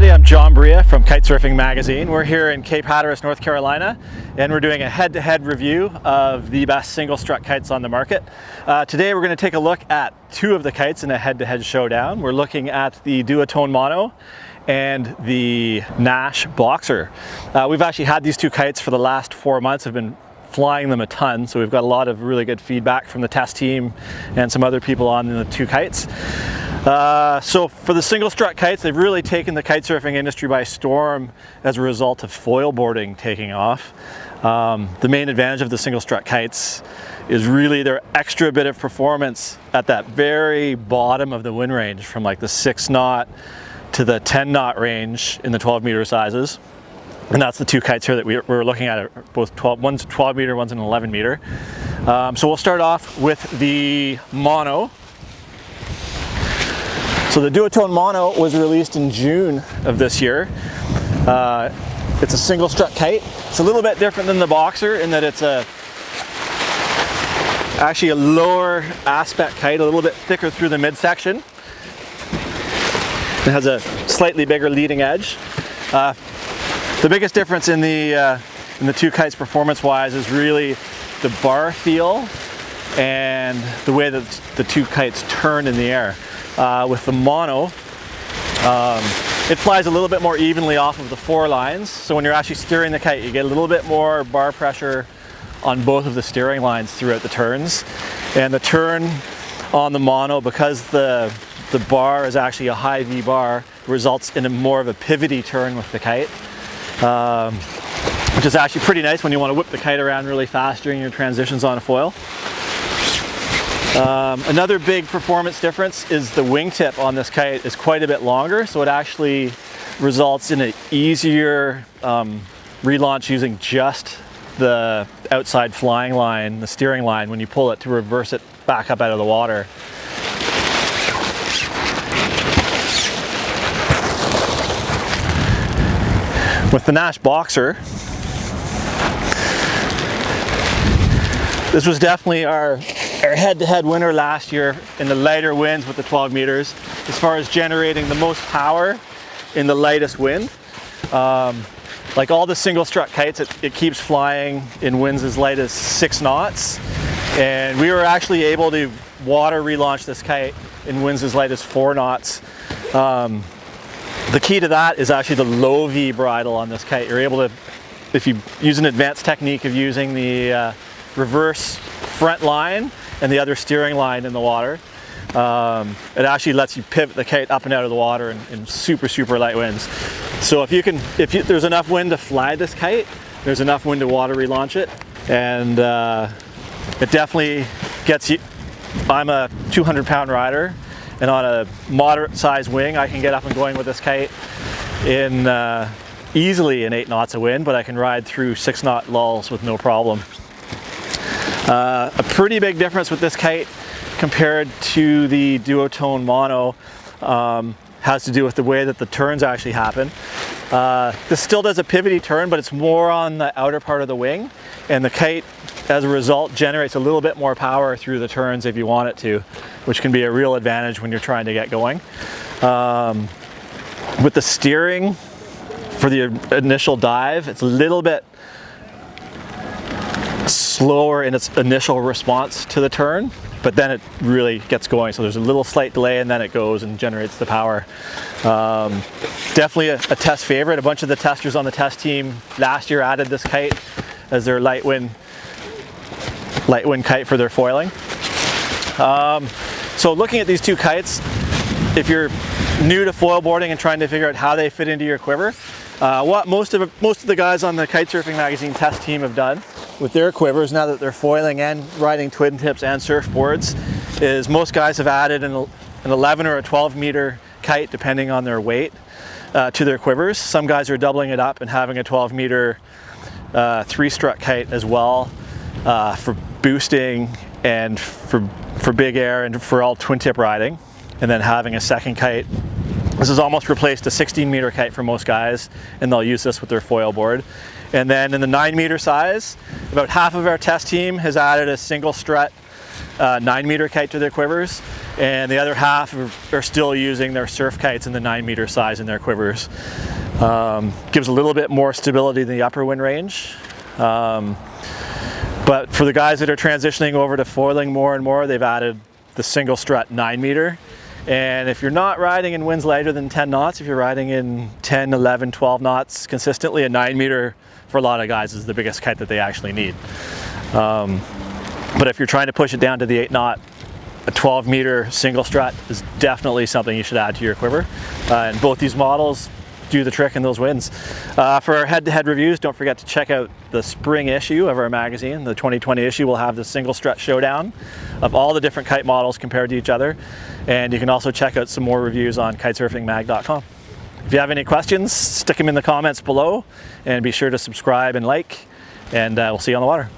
everybody, I'm John Bria from Kitesurfing Magazine. We're here in Cape Hatteras, North Carolina, and we're doing a head-to-head review of the best single strut kites on the market. Today we're going to take a look at two of the kites in a head-to-head showdown. We're looking at the Duotone Mono and the Nash Boxer. We've actually had these two kites for the last 4 months. I've been flying them a ton, so we've got a lot of really good feedback from the test team and some other people on the two kites. So for the single strut kites, they've really taken the kite surfing industry by storm as a result of foil boarding taking off. The main advantage of the single strut kites is really their extra bit of performance at that very bottom of the wind range, from like the 6 knot to the 10 knot range in the 12 meter sizes. And that's the two kites here that we're looking at, both 12, one's 12 meter, one's an 11 meter. So we'll start off with the Mono. So the Duotone Mono was released in June of this year. It's a single strut kite. It's a little bit different than the Boxer in that it's actually a lower aspect kite, a little bit thicker through the midsection. It has a slightly bigger leading edge. The biggest difference in the two kites performance-wise is really the bar feel and the way that the two kites turn in the air. With the Mono, it flies a little bit more evenly off of the 4 lines, so when you're actually steering the kite, you get a little bit more bar pressure on both of the steering lines throughout the turns. And the turn on the Mono, because the bar is actually a high V bar, results in more of a pivoty turn with the kite, which is actually pretty nice when you want to whip the kite around really fast during your transitions on a foil. Another big performance difference is the wingtip on this kite is quite a bit longer, so it actually results in an easier relaunch using just the outside flying line, the steering line, when you pull it to reverse it back up out of the water. With the Nash Boxer, this was definitely our head-to-head winner last year in the lighter winds with the 12 meters, as far as generating the most power in the lightest wind. Like all the single strut kites, it keeps flying in winds as light as 6 knots. And we were actually able to water relaunch this kite in winds as light as 4 knots. The key to that is actually the low V bridle on this kite. You're able to, if you use an advanced technique of using the reverse front line and the other steering line in the water, it actually lets you pivot the kite up and out of the water in super light winds. So if there's enough wind to fly this kite, there's enough wind to water relaunch it, and it definitely gets you. I'm a 200-pound rider, and on a moderate sized wing, I can get up and going with this kite in easily in 8 knots of wind, but I can ride through 6 knot lulls with no problem. A pretty big difference with this kite compared to the Duotone Mono has to do with the way that the turns actually happen. This still does a pivoty turn, but it's more on the outer part of the wing, and the kite, as a result, generates a little bit more power through the turns if you want it to, which can be a real advantage when you're trying to get going. With the steering for the initial dive, it's a little bit slower in its initial response to the turn, but then it really gets going. So there's a little slight delay, and then it goes and generates the power. Definitely a test favorite. A bunch of the testers on the test team last year added this kite as their light wind kite for their foiling. So looking at these two kites, if you're new to foil boarding and trying to figure out how they fit into your quiver, what most of the guys on the Kitesurfing Magazine test team have done with their quivers, now that they're foiling and riding twin tips and surfboards, is most guys have added an 11 or a 12 meter kite, depending on their weight, to their quivers. Some guys are doubling it up and having a 12 meter 3-strut kite as well, for boosting and for big air and for all twin tip riding, and then having a second kite. This has almost replaced a 16 meter kite for most guys, and they'll use this with their foil board. And then in the 9 meter size, about half of our test team has added a single strut 9-meter kite to their quivers, and the other half are still using their surf kites in the 9-meter size in their quivers. Gives a little bit more stability than the upper wind range. But for the guys that are transitioning over to foiling more and more, they've added the single strut 9-meter. And if you're not riding in winds lighter than 10 knots, if you're riding in 10, 11, 12 knots consistently, a 9-meter for a lot of guys is the biggest kite that they actually need. But if you're trying to push it down to the 8-knot, a 12-meter single strut is definitely something you should add to your quiver. And both these models do the trick in those winds. For our head-to-head reviews, don't forget to check out the spring issue of our magazine. The 2020 issue will have the single strut showdown of all the different kite models compared to each other. And you can also check out some more reviews on kitesurfingmag.com. If you have any questions, stick them in the comments below, and be sure to subscribe and like, and we'll see you on the water.